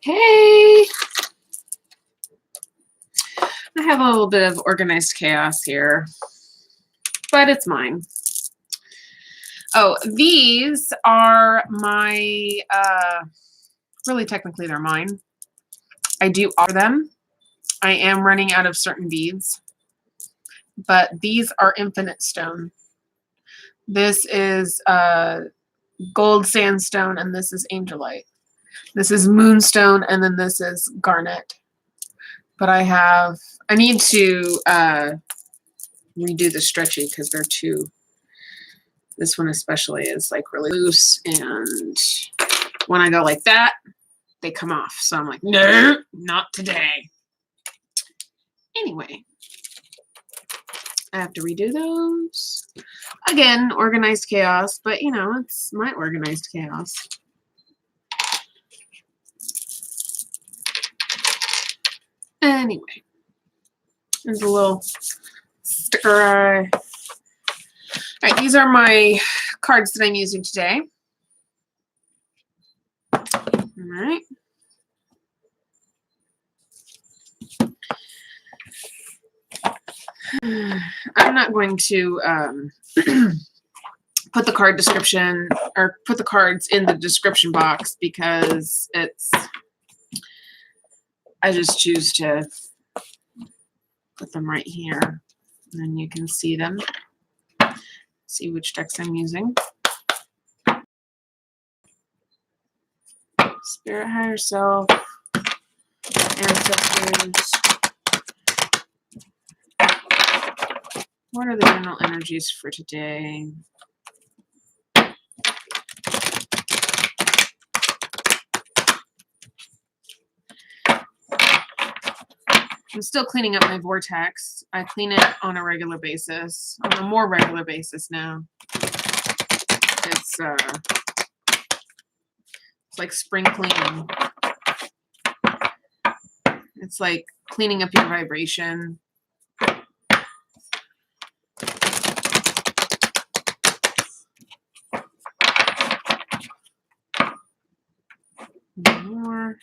Hey, I have a little bit of organized chaos here, but it's mine. Oh, these are my, really technically they're mine. I do offer them. I am running out of certain beads, but these are infinite stone. This is gold sandstone, and this is angelite. This is moonstone, and then this is garnet. But I need to redo the stretchy because they're too, this one especially is like really loose, and when I go like that, they come off. So I'm like, no, not today. Anyway, I have to redo those. Again, organized chaos, but you know, it's my organized chaos. Anyway, there's a little sticker. All right, these are my cards that I'm using today. All right. I'm not going to put the card description or put the cards in the description box because I just choose to put them right here, and then you can see them, see which decks I'm using. Spirit, higher self, ancestors. What are the general energies for today? I'm still cleaning up my vortex. I clean it on a regular basis, on a more regular basis now. It's like spring cleaning. It's like cleaning up your vibration. More.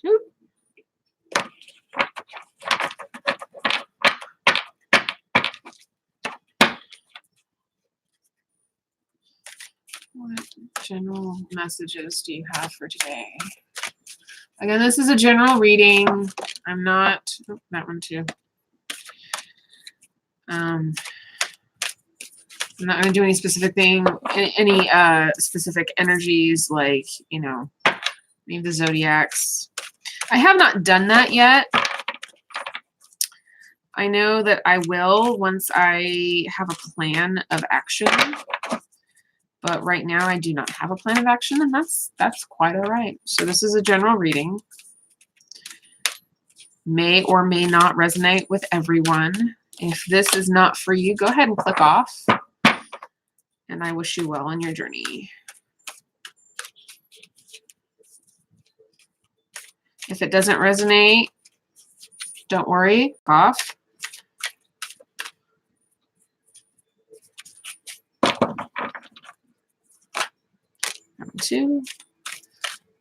Oop. What general messages do you have for today? Again, this is a general reading. I'm not, oh, that one too. I'm not going to do any specific thing, any specific energies like, you know, maybe the zodiacs. I have not done that yet. I know that I will once I have a plan of action. But right now I do not have a plan of action, and that's quite all right. So this is a general reading. May or may not resonate with everyone. If this is not for you, go ahead and click off. And I wish you well on your journey. If it doesn't resonate, don't worry, off. Number two,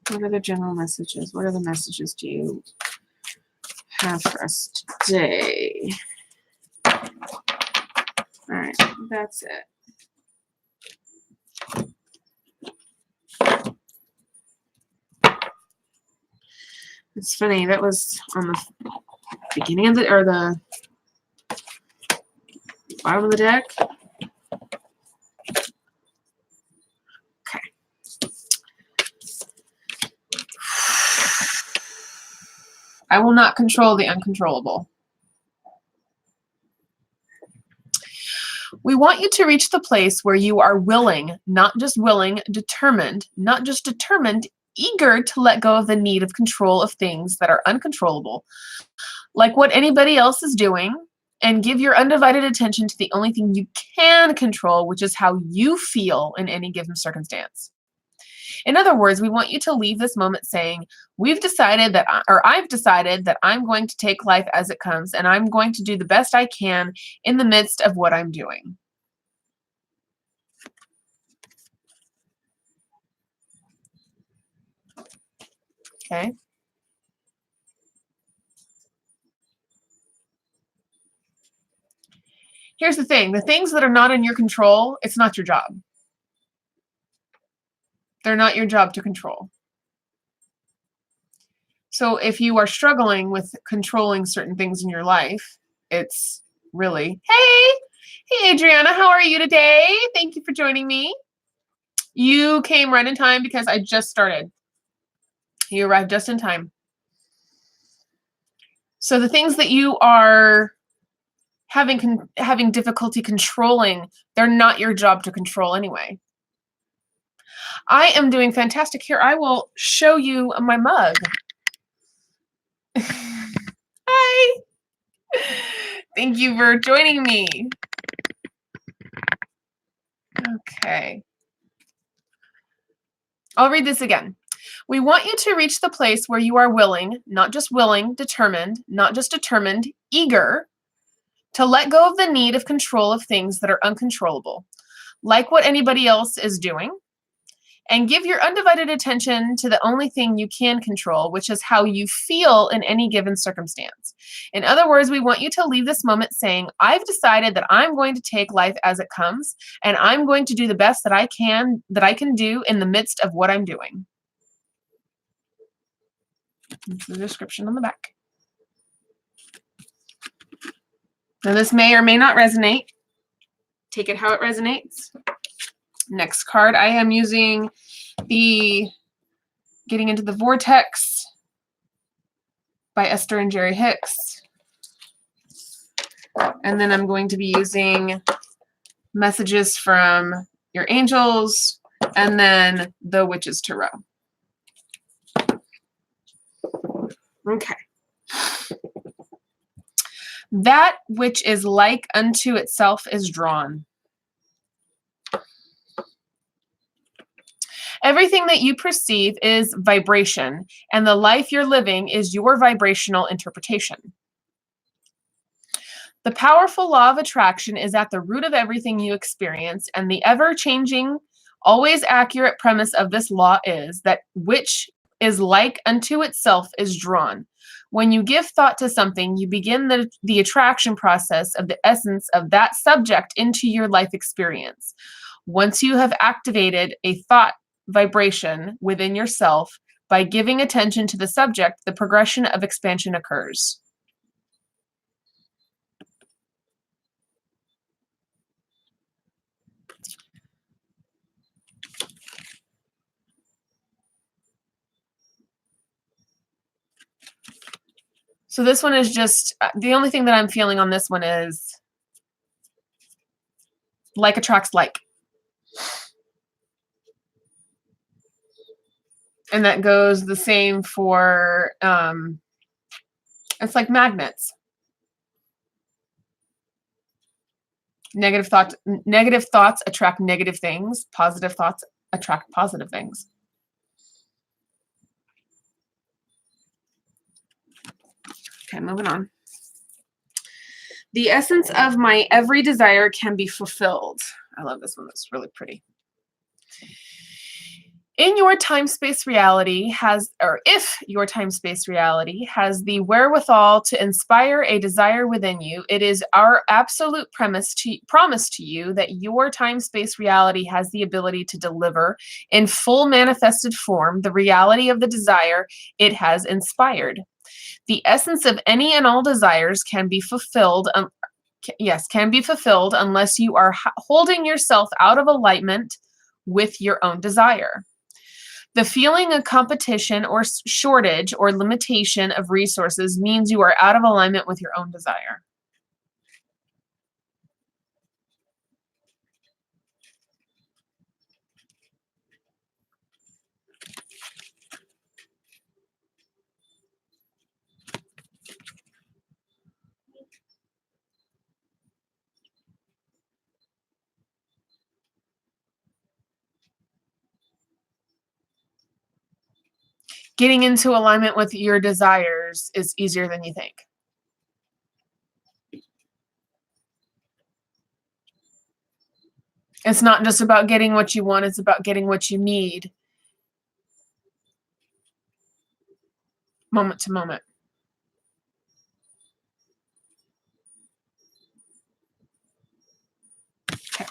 what are the general messages? What are the messages do you have for us today? All right, that's it. It's funny, that was on the beginning of the, or the bottom of the deck. Okay. I will not control the uncontrollable. We want you to reach the place where you are willing, not just willing, determined, not just determined, eager to let go of the need of control of things that are uncontrollable, like what anybody else is doing, and give your undivided attention to the only thing you can control, which is how you feel in any given circumstance. In other words, we want you to leave this moment saying, we've decided that, or I've decided that I'm going to take life as it comes, and I'm going to do the best I can in the midst of what I'm doing. Okay. Here's the thing. The things that are not in your control, it's not your job. They're not your job to control. So if you are struggling with controlling certain things in your life, it's really, hey, Adriana, how are you today? Thank you for joining me. You came right in time because I just started. You arrived just in time. So the things that you are having difficulty controlling, they're not your job to control anyway. I am doing fantastic. Here, I will show you my mug. Hi. Thank you for joining me. Okay. I'll read this again. We want you to reach the place where you are willing, not just willing, determined, not just determined, eager to let go of the need of control of things that are uncontrollable, like what anybody else is doing, and give your undivided attention to the only thing you can control, which is how you feel in any given circumstance. In other words, we want you to leave this moment saying, I've decided that I'm going to take life as it comes, and I'm going to do the best that I can do in the midst of what I'm doing. That's the description on the back. Now, this may or may not resonate. Take it how it resonates. Next card, I am using the Getting into the Vortex by Esther and Jerry Hicks. And then I'm going to be using Messages from Your Angels and then the Witch's Tarot. Okay. That which is like unto itself is drawn. Everything that you perceive is vibration, and the life you're living is your vibrational interpretation. The powerful law of attraction is at the root of everything you experience, and the ever-changing, always accurate premise of this law is that which is like unto itself is drawn. When you give thought to something, you begin the attraction process of the essence of that subject into your life experience. Once you have activated a thought vibration within yourself, by giving attention to the subject, the progression of expansion occurs. So this one is just, the only thing that I'm feeling on this one is like attracts like. And that goes the same for, it's like magnets. Negative thoughts attract negative things. Positive thoughts attract positive things. Okay, moving on. The essence of my every desire can be fulfilled. I love this one. That's really pretty. If your time-space reality has the wherewithal to inspire a desire within you, it is our absolute promise to you that your time-space reality has the ability to deliver in full manifested form the reality of the desire it has inspired. The essence of any and all desires can be fulfilled. Can be fulfilled unless you are holding yourself out of alignment with your own desire. The feeling of competition or shortage or limitation of resources means you are out of alignment with your own desire. Getting into alignment with your desires is easier than you think. It's not just about getting what you want, it's about getting what you need. moment to moment. Okay.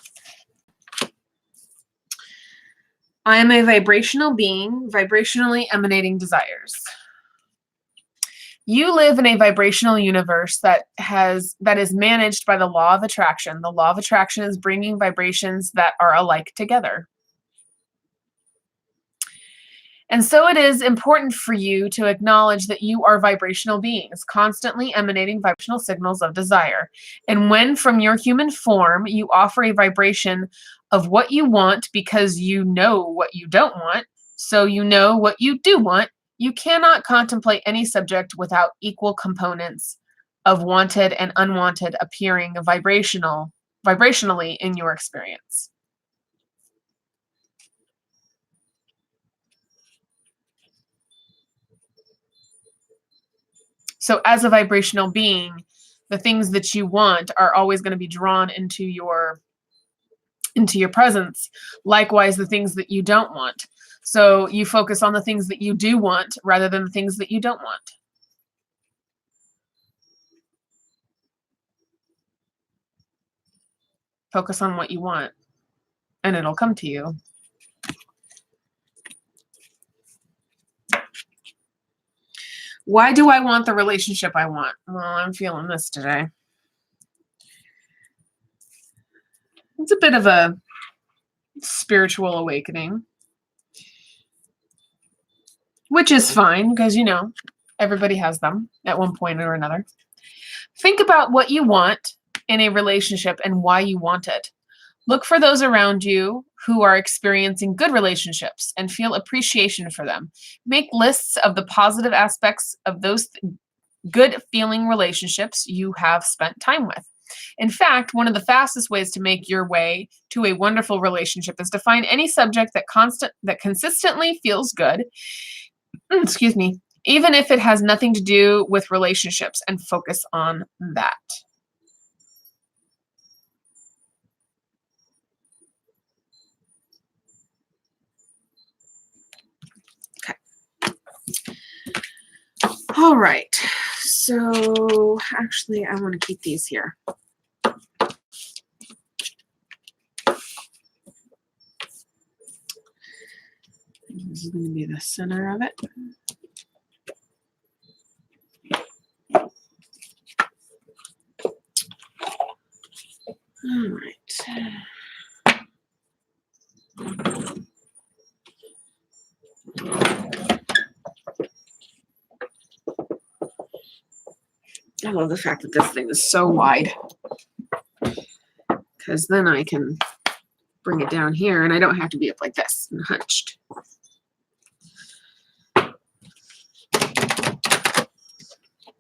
I am a vibrational being, vibrationally emanating desires. You live in a vibrational universe that is managed by the law of attraction. The law of attraction is bringing vibrations that are alike together. And so it is important for you to acknowledge that you are vibrational beings, constantly emanating vibrational signals of desire. And when from your human form, you offer a vibration of what you want because you know what you don't want, so you know what you do want, you cannot contemplate any subject without equal components of wanted and unwanted appearing vibrationally in your experience. So as a vibrational being, the things that you want are always going to be drawn into your presence. Likewise, the things that you don't want. So you focus on the things that you do want rather than the things that you don't want. Focus on what you want, and it'll come to you. Why do I want the relationship I want? Well, I'm feeling this today. It's a bit of a spiritual awakening, which is fine because, you know, everybody has them at one point or another. Think about what you want in a relationship and why you want it. Look for those around you who are experiencing good relationships and feel appreciation for them. Make lists of the positive aspects of those good feeling relationships you have spent time with. In fact, one of the fastest ways to make your way to a wonderful relationship is to find any subject that consistently feels good, excuse me, even if it has nothing to do with relationships, and focus on that. All right, so actually I want to keep these here. This is going to be the center of it. All right. I love the fact that this thing is so wide, because then I can bring it down here and I don't have to be up like this and hunched.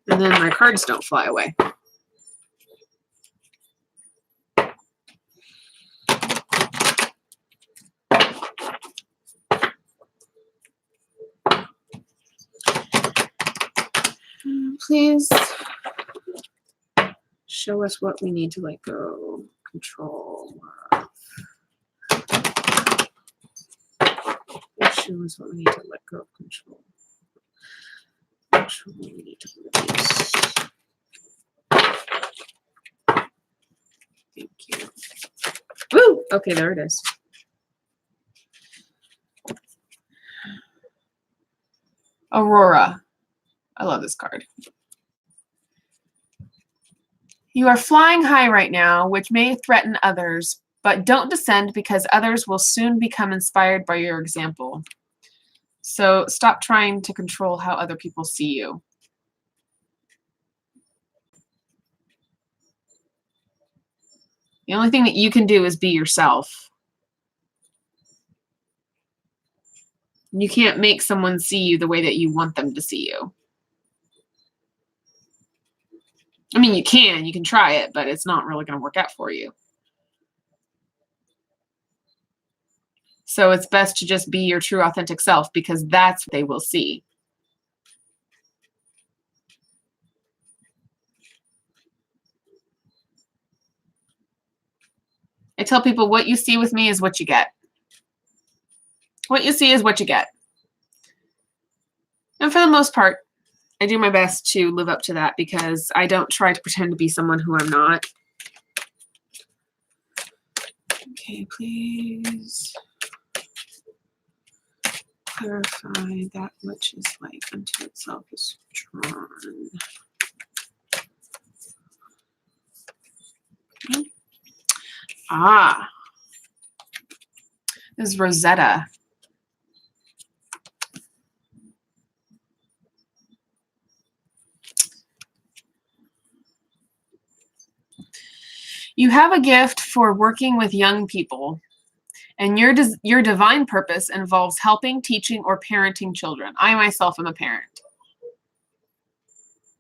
And then my cards don't fly away. Please show us what we need to let go, control. Show us what we need to let go of, control. Control we need to release. Thank you. Woo! Okay, there it is. Aurora. I love this card. You are flying high right now, which may threaten others, but don't descend because others will soon become inspired by your example. So stop trying to control how other people see you. The only thing that you can do is be yourself. You can't make someone see you the way that you want them to see you. I mean, you can try it, but it's not really going to work out for you. So it's best to just be your true authentic self, because that's what they will see. I tell people what you see with me is what you get. What you see is what you get. And for the most part, I do my best to live up to that because I don't try to pretend to be someone who I'm not. Okay, please clarify that which is like unto itself is drawn. Ah, this is Rosetta. You have a gift for working with young people, and your divine purpose involves helping, teaching, or parenting children. I myself am a parent.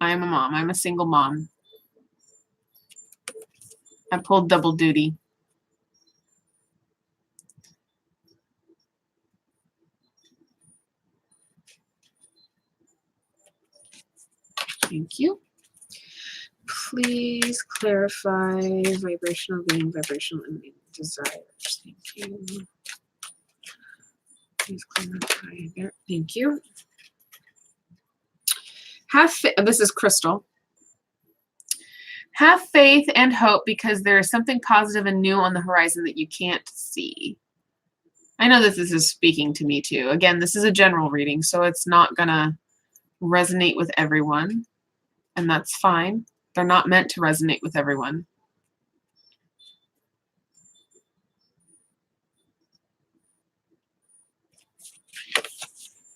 I am a mom. I'm a single mom. I pulled double duty. Thank you. Please clarify vibrational being, vibrational and desires. Thank you. Please clarify there. Thank you. This is Crystal. Have faith and hope because there is something positive and new on the horizon that you can't see. I know that this is speaking to me too. Again, this is a general reading, so it's not gonna resonate with everyone, and that's fine. They're not meant to resonate with everyone.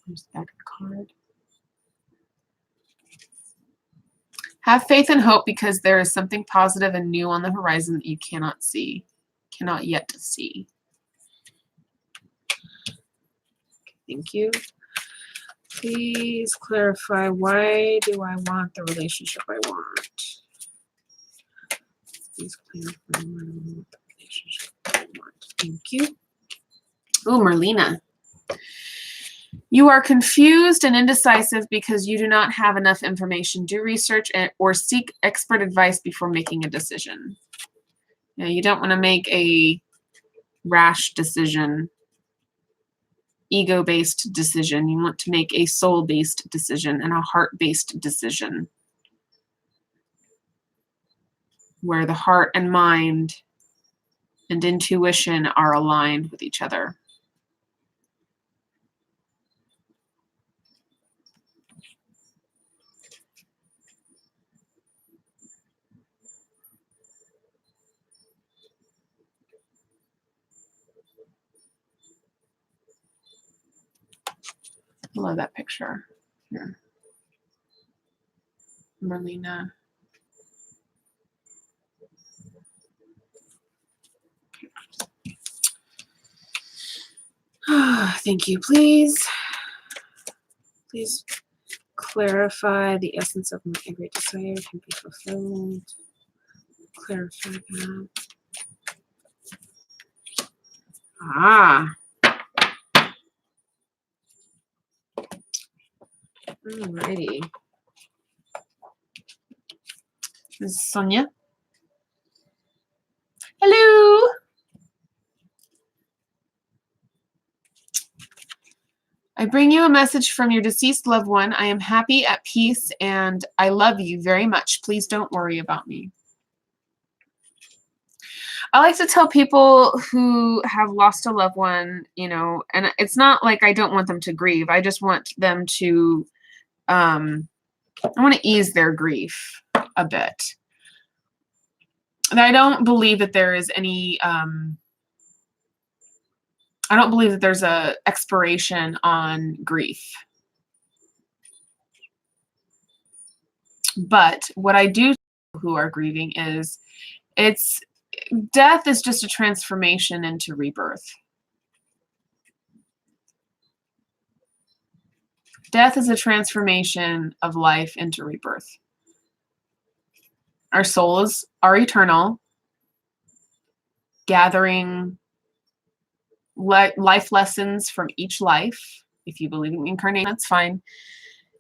There's that card. Have faith and hope because there is something positive and new on the horizon that you cannot yet see. Thank you. Please clarify, why do I want the relationship I want? Please clarify why I want the relationship I want. Thank you. Oh, Merlina. You are confused and indecisive because you do not have enough information. Do research or seek expert advice before making a decision. Now, you don't want to make a rash decision, ego-based decision. You want to make a soul-based decision and a heart-based decision where the heart and mind and intuition are aligned with each other. I love that picture here. Merlina. Thank you. Please clarify the essence of my every desire can be fulfilled. Clarify that. Ah. Alrighty. This is Sonia. Hello. I bring you a message from your deceased loved one. I am happy, at peace, and I love you very much. Please don't worry about me. I like to tell people who have lost a loved one, you know, and it's not like I don't want them to grieve. I just want them to, I want to ease their grief a bit. And I don't believe that there is any, I don't believe that there's a expiration on grief. But what I do who are grieving is death is just a transformation into rebirth. Death is a transformation of life into rebirth. Our souls are eternal, gathering life lessons from each life. If you believe in incarnation, that's fine.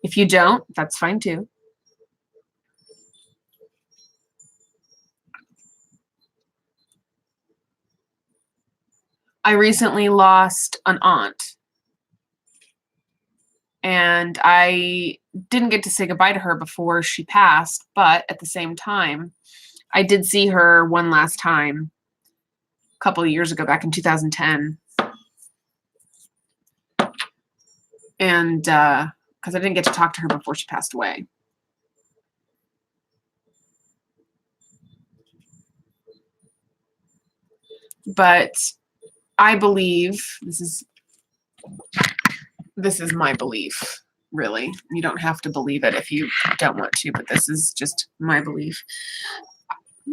If you don't, that's fine too. I recently lost an aunt. And I didn't get to say goodbye to her before she passed, but at the same time, I did see her one last time a couple of years ago, back in 2010. And because I didn't get to talk to her before she passed away. But I believe, this is my belief, really. You don't have to believe it if you don't want to, but this is just my belief.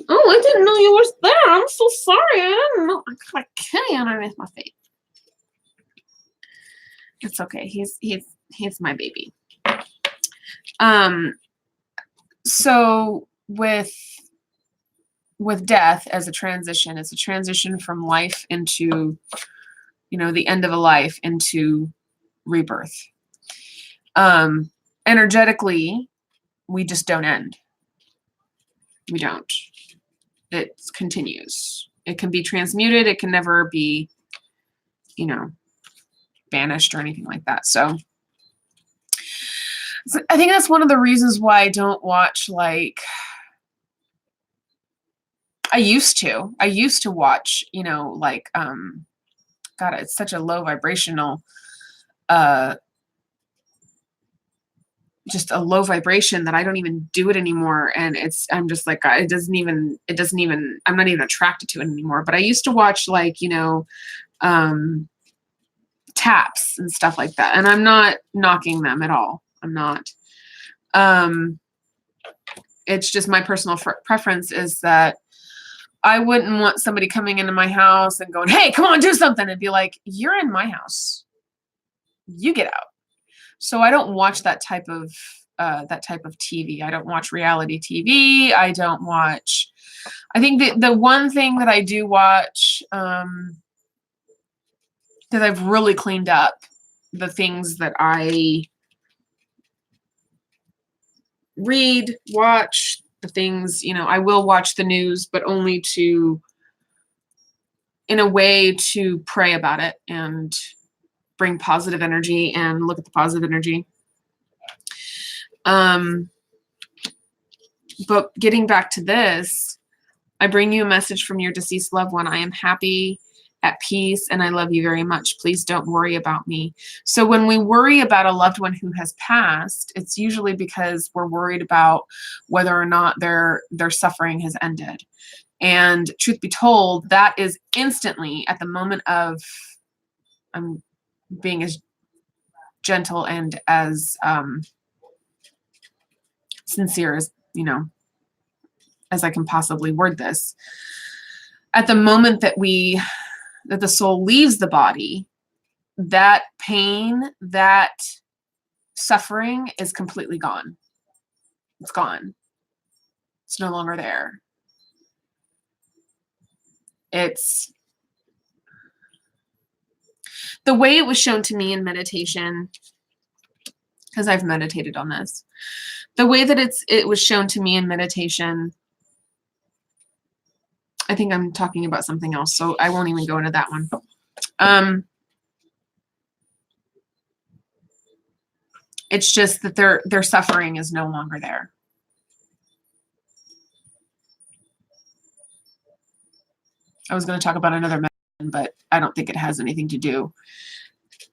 Oh, I didn't know you were there. I'm so sorry. I didn't know. I got a kitty underneath my feet. It's okay. He's my baby. So with death as a transition, it's a transition from life into, the end of a life into rebirth. Energetically, we just don't end. We don't. It continues. It can be transmuted. It can never be, banished or anything like that. So I think that's one of the reasons why I don't watch, like, I used to watch, God, it's such a low vibrational, just a low vibration that I don't even do it anymore. And I'm just like, I'm not even attracted to it anymore. But I used to watch, like, taps and stuff like that. And I'm not knocking them at all. I'm not. It's just my personal preference is that I wouldn't want somebody coming into my house and going, hey, come on, do something. And be like, you're in my house. You get out. So I don't watch that type of TV. I don't watch reality TV. I don't watch. I think the one thing that I do watch, that I've really cleaned up, the things that I read, watch, the things, I will watch the news, but only in a way to pray about it and bring positive energy and look at the positive energy. But getting back to this, I bring you a message from your deceased loved one. I am happy, at peace, and I love you very much. Please don't worry about me. So when we worry about a loved one who has passed, it's usually because we're worried about whether or not their suffering has ended. And truth be told, that is instantly at the moment of, I'm being as gentle and as sincere as, as I can possibly word this. At the moment that the soul leaves the body, that pain, that suffering is completely gone. It's gone. It's no longer there. It's the way it was shown to me in meditation, because I've meditated on this. The way that it was shown to me in meditation, I think I'm talking about something else, so I won't even go into that one. It's just that their suffering is no longer there. I was going to talk about another medicine, but I don't think it has anything to do.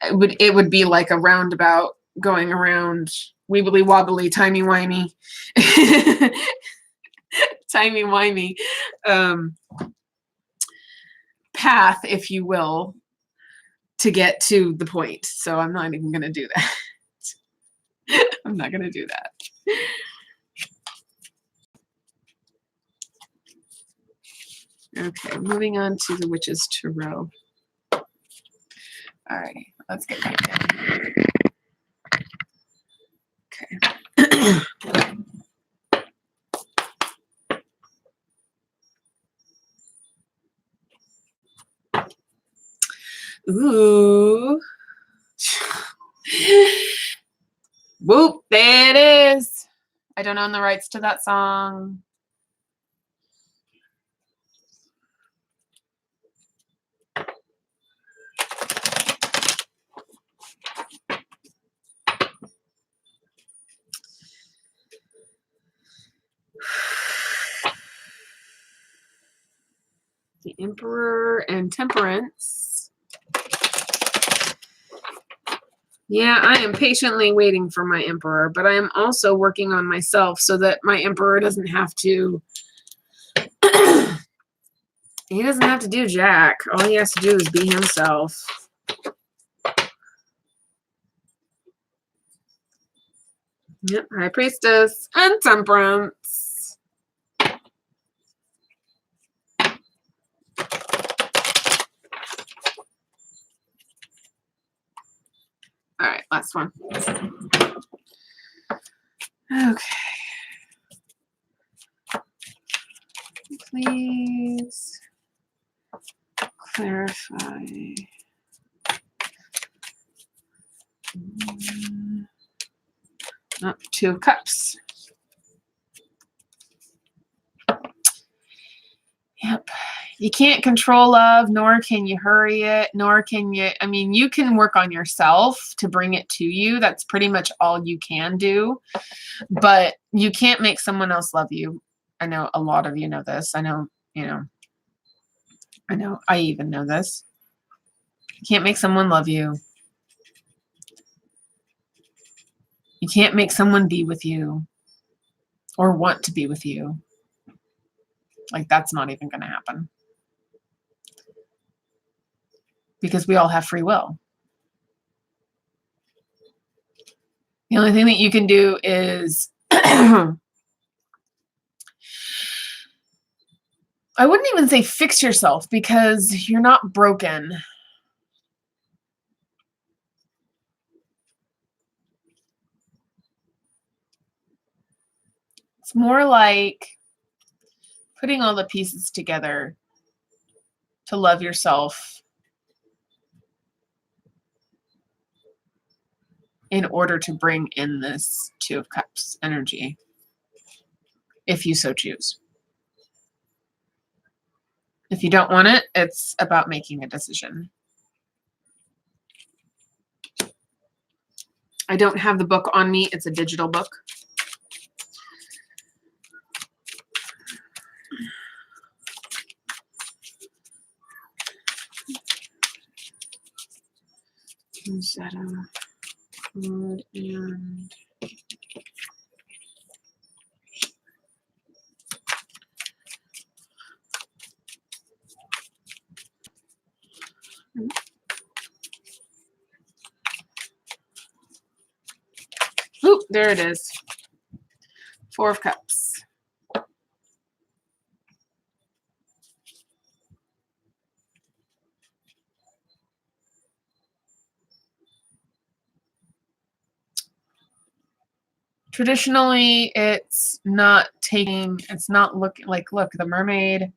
It would be like a roundabout going around, wibbly wobbly, timey wimey, timey wimey path, if you will, to get to the point. So I'm not even going to do that. I'm not going to do that. Okay, moving on to the Witch's Tarot. All right, let's get right down. Okay. Ooh. Whoop, there it is. I don't own the rights to that song. The Emperor and Temperance. Yeah, I am patiently waiting for my Emperor, but I am also working on myself so that my Emperor doesn't have to he doesn't have to do jack. All he has to do is be himself. Yep, High Priestess and Temperance. All right, last one. Okay. Please clarify. Oh, 2 of Cups. Yep. You can't control love, nor can you hurry it, nor can you, I mean, you can work on yourself to bring it to you. That's pretty much all you can do. But you can't make someone else love you. I know a lot of you know this. I know, I even know this. You can't make someone love you. You can't make someone be with you or want to be with you. Like, that's not even going to happen. Because we all have free will. The only thing that you can do is I wouldn't even say fix yourself, because you're not broken. It's more like putting all the pieces together to love yourself in order to bring in this 2 of Cups energy, if you so choose. If you don't want it, it's about making a decision. I don't have the book on me. It's a digital book. Rosetta, food, and oop, there it is. 4 of Cups. Traditionally, it's not taking, it's not looking like, look, the mermaid,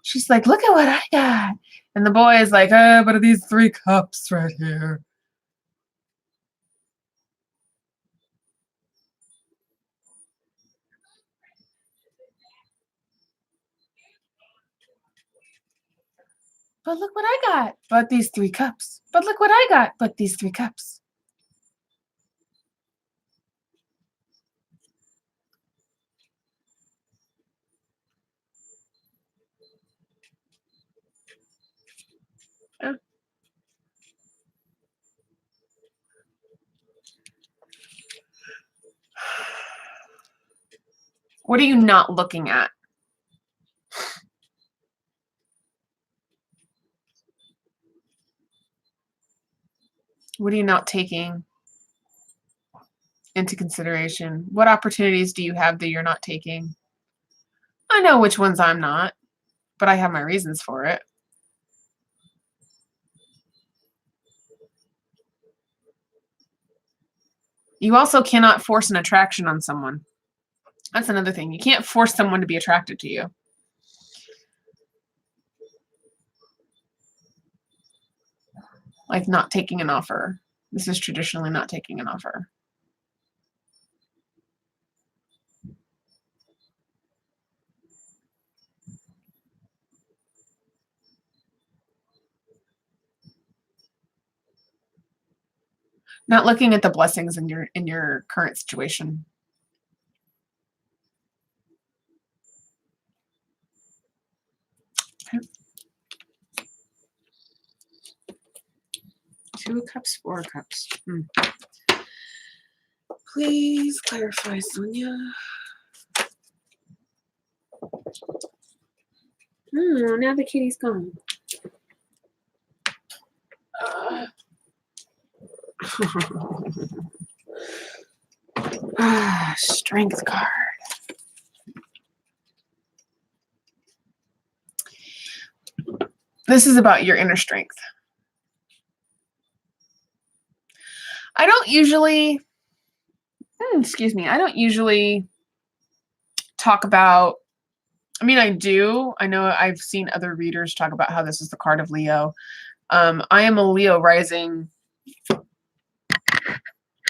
she's like, look at what I got. And the boy is like, but are these 3 cups right here? But look what I got. But these 3 cups. But look what I got. But these 3 cups. Oh. What are you not looking at? What are you not taking into consideration? What opportunities do you have that you're not taking? I know which ones I'm not, but I have my reasons for it. You also cannot force an attraction on someone. That's another thing. You can't force someone to be attracted to you. Like not taking an offer. This is traditionally not taking an offer. Not looking at the blessings in your current situation. Okay. 2 cups, 4 cups. Please clarify, Sonia. Now the kitty's gone. Strength card. This is about your inner strength. I don't usually, I don't usually talk about, I mean, I do. I know I've seen other readers talk about how this is the card of Leo. I am a Leo rising.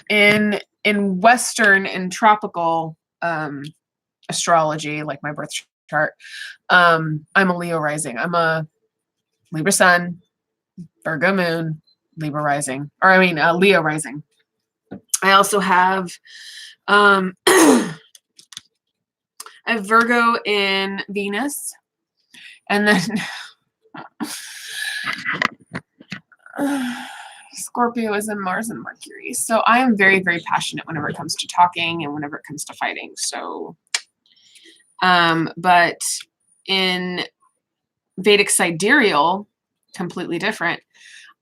In Western and tropical astrology, like my birth chart, I'm a Leo rising. I'm a Libra sun, Virgo moon, Libra rising, or I mean Leo rising. I also have I have Virgo in Venus, and then Scorpio is in Mars and Mercury. So I am very, very passionate whenever it comes to talking and whenever it comes to fighting. So, but in Vedic sidereal, completely different.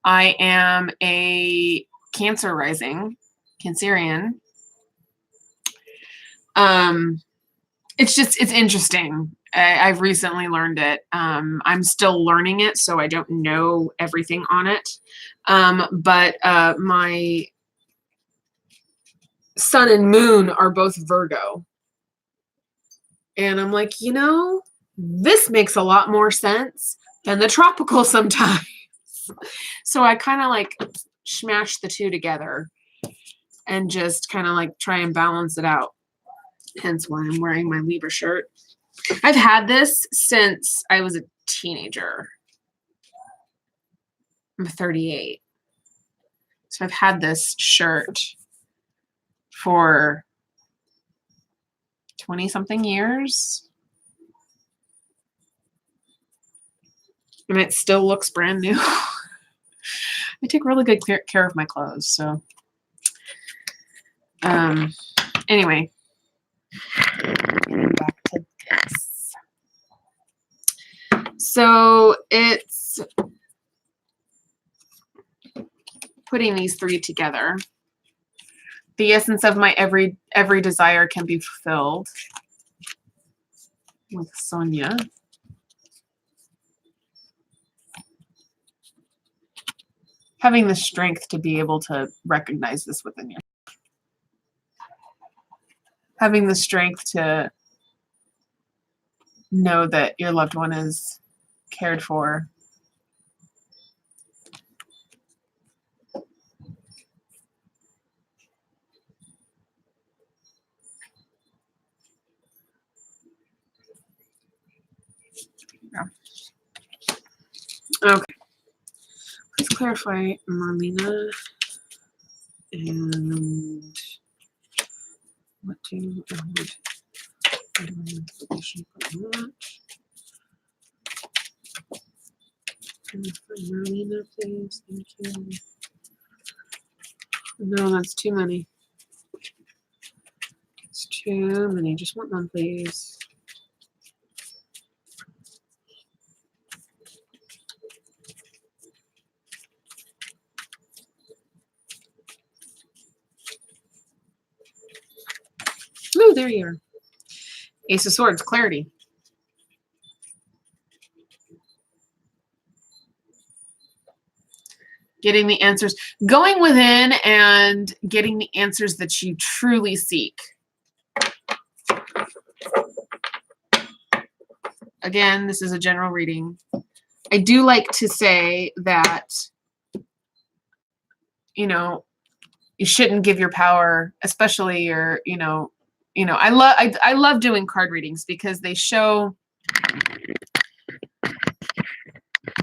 I am a Cancer rising, Cancerian. It's interesting. I've recently learned it. I'm still learning it, so I don't know everything on it. But my sun and moon are both Virgo. And I'm like, you know, this makes a lot more sense than the tropical sometimes. So I kind of like smash the two together and just kind of like try and balance it out. Hence why I'm wearing my Libra shirt. I've had this since I was a teenager. I'm 38. So I've had this shirt for 20-something years. And it still looks brand new. I take really good care of my clothes. So anyway, back to this. So it's putting these three together. The essence of my every desire can be fulfilled with Sonia. Having the strength to be able to recognize this within yourself. Having the strength to know that your loved one is cared for. Okay. Please clarify Marlena and what do I want? Marlena, please. Thank you. No, that's too many. It's too many. Just want one, please. Oh, there you are. Ace of Swords, clarity. Getting the answers, going within and getting the answers that you truly seek. Again, this is a general reading. I do like to say that, you know, you shouldn't give your power, especially your, I love doing card readings because they show.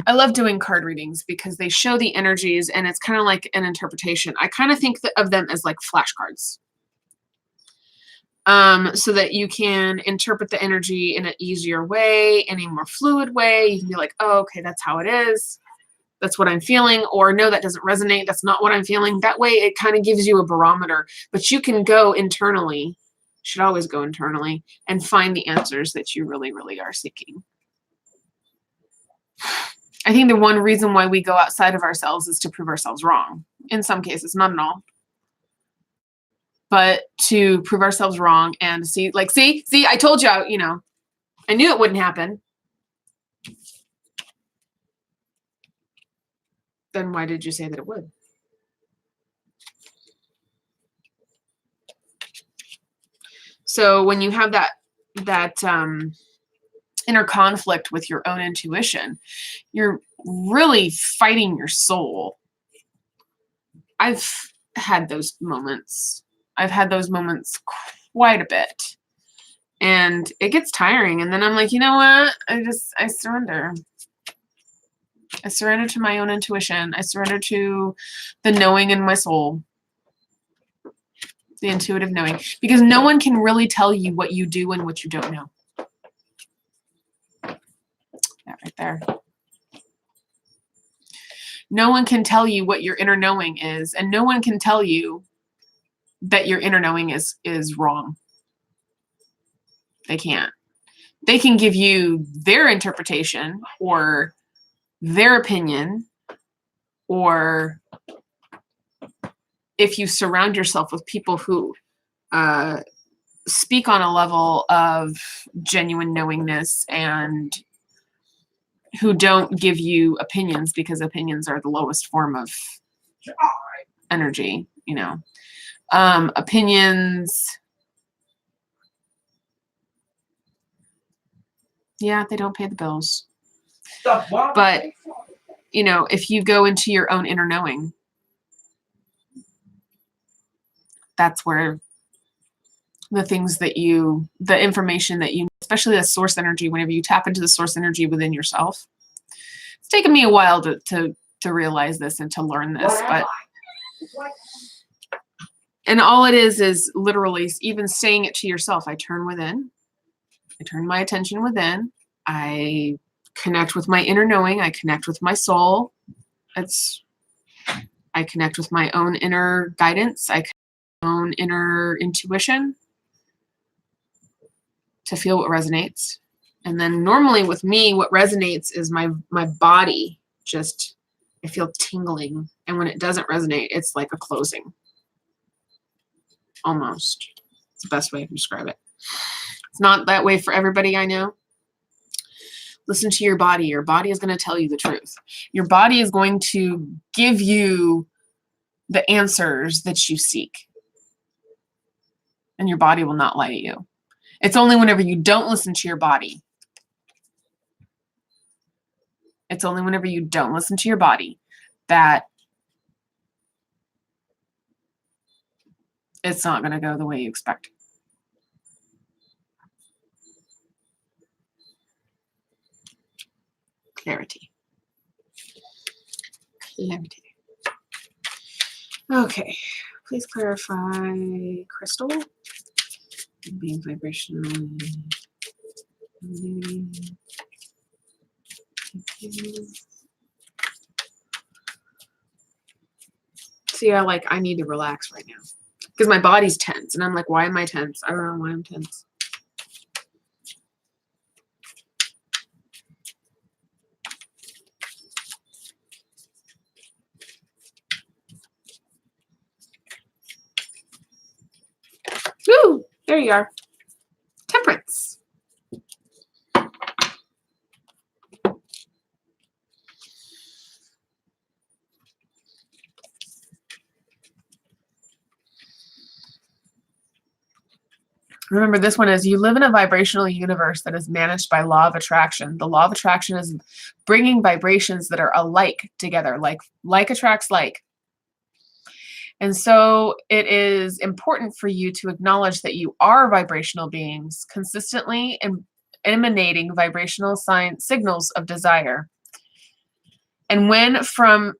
I love doing card readings because they show the energies and it's kind of like an interpretation. I kind of think of them as like flashcards. So that you can interpret the energy in an easier way, in a more fluid way. You can be like, oh, okay, that's how it is. that's what I'm feeling, or no, that doesn't resonate. That's not what I'm feeling. That way it kind of gives you a barometer, but you can go internally, should always go internally, and find the answers that you really, really are seeking. I think the one reason why we go outside of ourselves is to prove ourselves wrong. In some cases, not in all. But to prove ourselves wrong and see, like, see, I told you, you know, I knew it wouldn't happen. Then why did you say that it would? So when you have that inner conflict with your own intuition, you're really fighting your soul. I've had those moments. I've had those moments quite a bit. And it gets tiring. And then I'm like, you know what? I surrender. I surrender to my own intuition. I surrender to the knowing in my soul. The intuitive knowing. Because no one can really tell you what you do and what you don't know. That right there. No one can tell you what your inner knowing is, and no one can tell you that your inner knowing is wrong. They can't. They can give you their interpretation or their opinion, or if you surround yourself with people who speak on a level of genuine knowingness and who don't give you opinions, because opinions are the lowest form of energy, you know. Opinions, yeah, they don't pay the bills. But, you know, if you go into your own inner knowing, that's where the things that the information that you, especially the source energy, whenever you tap into the source energy within yourself. It's taken me a while to realize this and to learn this, but, and all it is literally even saying it to yourself. I turn within. I turn my attention within. I connect with my inner knowing. I connect with my soul. I connect with my own inner guidance. I connect with my own inner intuition to feel what resonates. And then normally with me, what resonates is my body. Just, I feel tingling. And when it doesn't resonate, it's like a closing. Almost. It's the best way I can describe it. It's not that way for everybody, I know. Listen to your body. Your body is going to tell you the truth. Your body is going to give you the answers that you seek. And your body will not lie to you. It's only whenever you don't listen to your body. It's only whenever you don't listen to your body that it's not going to go the way you expect. Clarity. Clarity. Okay. Please clarify crystal. Being vibrational. See, I need to relax right now because my body's tense, and I'm like, why am I tense? I don't know why I'm tense. Woo! There you are. Temperance. Remember, this one is, you live in a vibrational universe that is managed by law of attraction. The law of attraction is bringing vibrations that are alike together, like attracts like. And so it is important for you to acknowledge that you are vibrational beings, consistently emanating vibrational signals of desire. And when from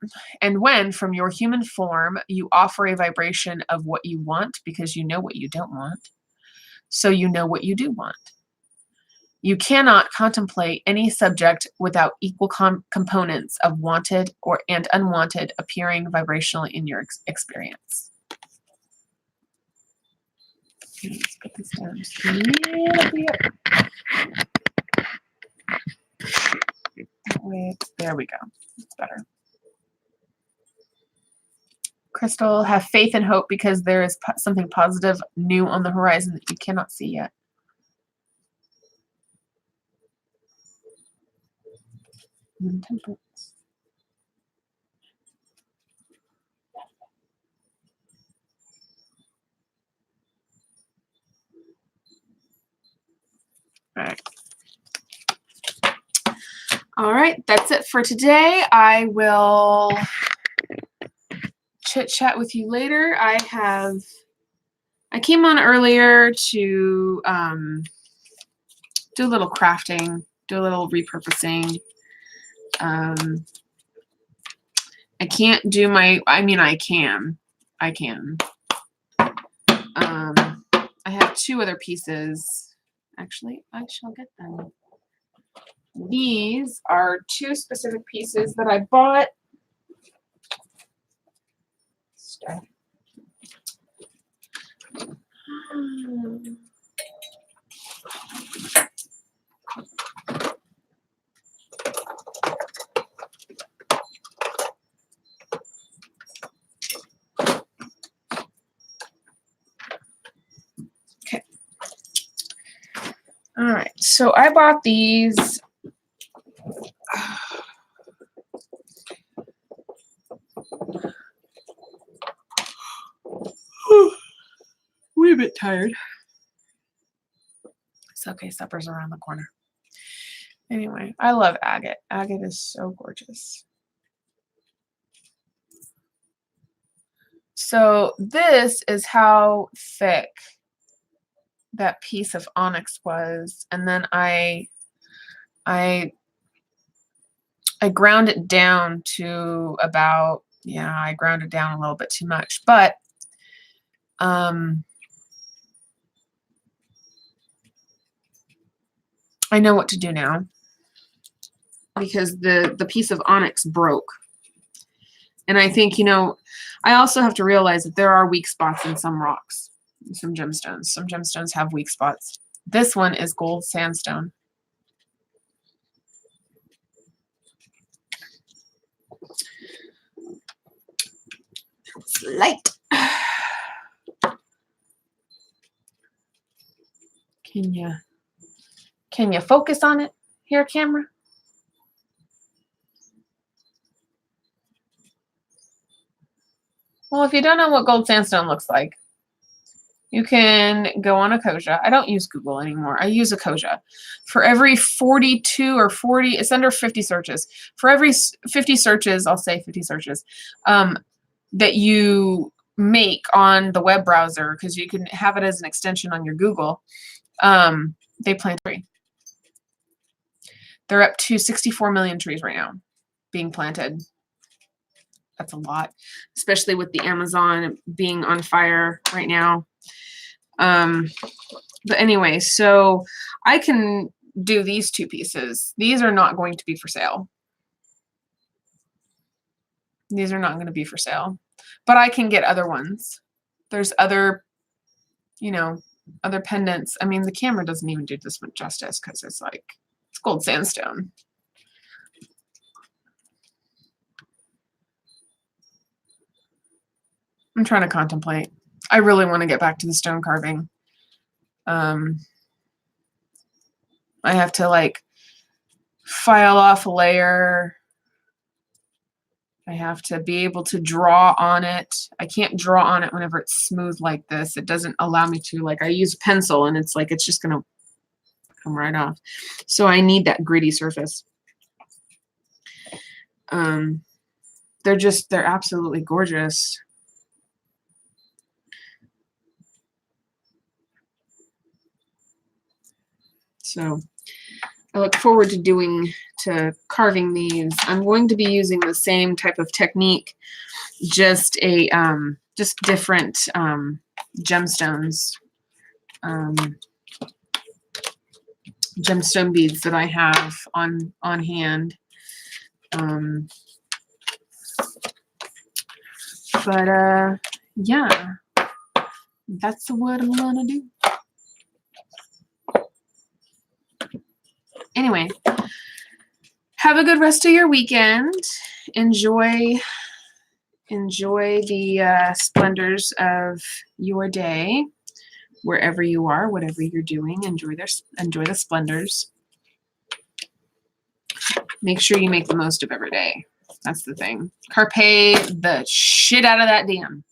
your human form, you offer a vibration of what you want, because you know what you don't want. So you know what you do want. You cannot contemplate any subject without equal components of wanted and unwanted appearing vibrationally in your experience. Okay, let's put this down just a little bit. Wait, there we go. That's better. Crystal, have faith and hope because there is something positive new on the horizon that you cannot see yet. Temperance. All right. All right, that's it for today. I will chit chat with you later. I came on earlier to do a little crafting, do a little repurposing. I can't do my, I mean, I can. I have 2 other pieces. Actually, I shall get them. These are 2 specific pieces that I bought. Okay. All right. So I bought these. We're a bit tired. It's okay. Supper's around the corner. Anyway, I love agate. Agate is so gorgeous. So this is how thick that piece of onyx was, and then I ground it down to about, yeah, I ground it down a little bit too much, but I know what to do now because the piece of onyx broke. And I think, you know, I also have to realize that there are weak spots in some rocks, some gemstones. Some gemstones have weak spots. This one is gold sandstone. It's light. Can you focus on it here, camera? Well, if you don't know what gold sandstone looks like, you can go on Ecosia. I don't use Google anymore. I use Ecosia. For every 42 or 40, it's under 50 searches. For every 50 searches, I'll say 50 searches, that you make on the web browser, because you can have it as an extension on your Google, they plant a tree. They're up to 64 million trees right now being planted. That's a lot, especially with the Amazon being on fire right now. But anyway, so I can do these 2 pieces. These are not going to be for sale. These are not going to be for sale, but I can get other ones. There's other, you know, other pendants. I mean, the camera doesn't even do this much justice because it's like, it's gold sandstone. I'm trying to contemplate. I really want to get back to the stone carving. I have to like file off a layer. I have to be able to draw on it. I can't draw on it whenever it's smooth like this. It doesn't allow me to. Like, I use a pencil and it's like, it's just going to come right off. So I need that gritty surface. They're absolutely gorgeous. So I look forward to carving these. I'm going to be using the same type of technique, just different gemstones. gemstone beads that I have on hand. But yeah, that's what I'm gonna do. Anyway, have a good rest of your weekend. Enjoy the splendors of your day, wherever you are, whatever you're doing. Enjoy the splendors. Make sure you make the most of every day. That's the thing. Carpe the shit out of that dam.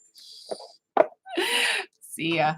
See ya.